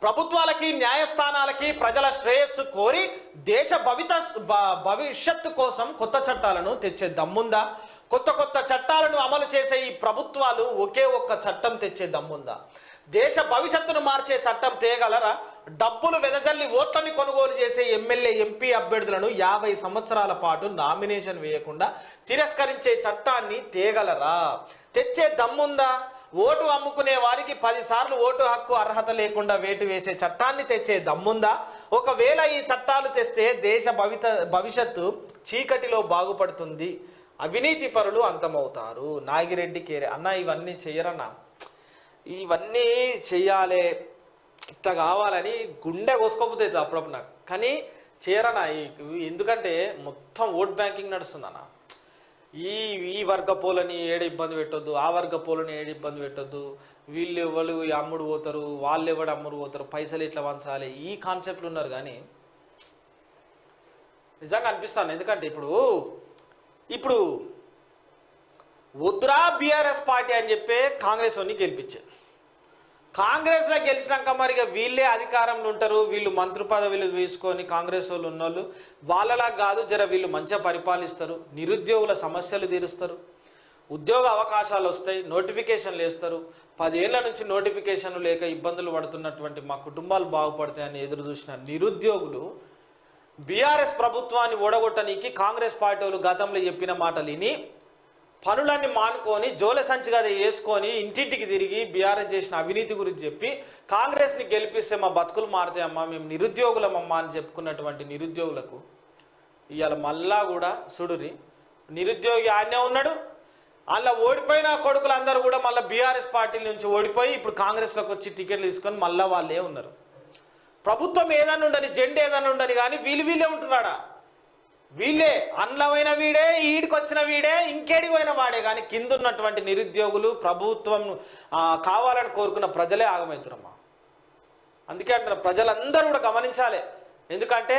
ప్రభుత్వాలకి న్యాయస్థానాలకి ప్రజల శ్రేయస్సు కోరి దేశ భవిష్యత్తు కోసం కొత్త చట్టాలను తెచ్చే దమ్ముందా? కొత్త చట్టాలను అమలు చేసే ఈ ప్రభుత్వాలు ఒకే ఒక్క చట్టం తెచ్చే దమ్ముందా? దేశ భవిష్యత్తును మార్చే చట్టం తేగలరా? డబ్బులు వెదజల్లి ఓట్లని కొనుగోలు చేసే ఎమ్మెల్యే ఎంపీ అభ్యర్థులను 50 సంవత్సరాల పాటు నామినేషన్ వేయకుండా తిరస్కరించే చట్టాన్ని తేగలరా? తెచ్చే దమ్ముందా? ఓటు అమ్ముకునే వారికి 10 సార్లు ఓటు హక్కు అర్హత లేకుండా వేటు వేసే చట్టాన్ని తెచ్చే దమ్ముందా? ఒకవేళ ఈ చట్టాలు తెస్తే దేశ భవిష్యత్తు చీకటిలో బాగుపడుతుంది, అవినీతి పరులు అంతమవుతారు. నాగిరెడ్డి కేరే అన్న ఇవన్నీ చెయ్యరన్నా, ఇవన్నీ చెయ్యాలి, ఇట్లా కావాలని గుండె కోసుకోపోతుంది అప్పుడప్పుడు నాకు. కానీ చేయరన్నా, ఎందుకంటే మొత్తం ఓట్ బ్యాంకింగ్ నడుస్తుందన్న. ఈ వర్గ పోలని ఏడు ఇబ్బంది పెట్టొద్దు, ఆ వర్గ పోలని ఏడు ఇబ్బంది పెట్టొద్దు, వీళ్ళు ఎవరు అమ్ముడు పోతారు, వాళ్ళు ఎవడు అమ్ముడు పోతారు, పైసలు ఇట్లా వంచాలి, ఈ కాన్సెప్ట్లు ఉన్నారు. కానీ నిజంగా అనిపిస్తాను, ఎందుకంటే ఇప్పుడు వద్దురా బీఆర్ఎస్ పార్టీ అని చెప్పి కాంగ్రెస్ వాడిని గెలిపించారు. కాంగ్రెస్లో గెలిచినాక మరి వీళ్ళే అధికారంలో ఉంటారు, వీళ్ళు మంత్రి పదవులు వేసుకొని కాంగ్రెస్ వాళ్ళు ఉన్నోళ్ళు వాళ్ళలా కాదు, వీళ్ళు మంచిగా పరిపాలిస్తారు, నిరుద్యోగుల సమస్యలు తీరుస్తారు, ఉద్యోగ అవకాశాలు వస్తాయి, నోటిఫికేషన్లు వేస్తారు. 10 ఏళ్ల నుంచి నోటిఫికేషన్లు లేక ఇబ్బందులు పడుతున్నటువంటి మా కుటుంబాలు బాగుపడతాయని ఎదురు చూసిన నిరుద్యోగులు బీఆర్ఎస్ ప్రభుత్వాన్ని ఓడగొట్టడానికి కాంగ్రెస్ పార్టీ వాళ్ళు గతంలో చెప్పిన మాటలు విని పనులన్నీ మానుకొని జోల సంచిగా వేసుకొని ఇంటింటికి తిరిగి బీఆర్ఎస్ చేసిన అవినీతి గురించి చెప్పి కాంగ్రెస్ని గెలిపిస్తే మా బతుకులు మారుతాయమ్మా, మేము నిరుద్యోగులమమ్మా అని చెప్పుకున్నటువంటి నిరుద్యోగులకు ఇవాళ మళ్ళా కూడా సుడురి నిరుద్యోగి ఆడనే ఉన్నాడు. అలా ఓడిపోయిన కొడుకులు అందరూ కూడా మళ్ళీ బీఆర్ఎస్ పార్టీ నుంచి ఓడిపోయి ఇప్పుడు కాంగ్రెస్లోకి వచ్చి టికెట్లు తీసుకొని మళ్ళీ వాళ్ళే ఉన్నారు. ప్రభుత్వం ఏదన్నా ఉండని, జెండా ఏదన్నా ఉండని, కానీ వీళ్ళే ఉంటున్నాడా? వీళ్ళే అన్నమైన వీడే, ఈడికి వచ్చిన వీడే, ఇంకేడికి పోయిన వాడే. కానీ కింద ఉన్నటువంటి నిరుద్యోగులు ప్రభుత్వం కావాలని కోరుకున్న ప్రజలే ఆగమవుతున్నారమ్మా. అందుకే అంటారు ప్రజలందరూ కూడా గమనించాలి. ఎందుకంటే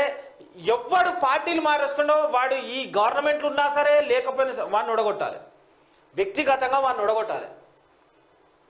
ఎవ్వడు పార్టీలు మారుస్తుండో వాడు ఈ గవర్నమెంట్లు ఉన్నా సరే లేకపోయినా సరే వాడిని ఒడగొట్టాలి, వ్యక్తిగతంగా వాడిని ఒడగొట్టాలి.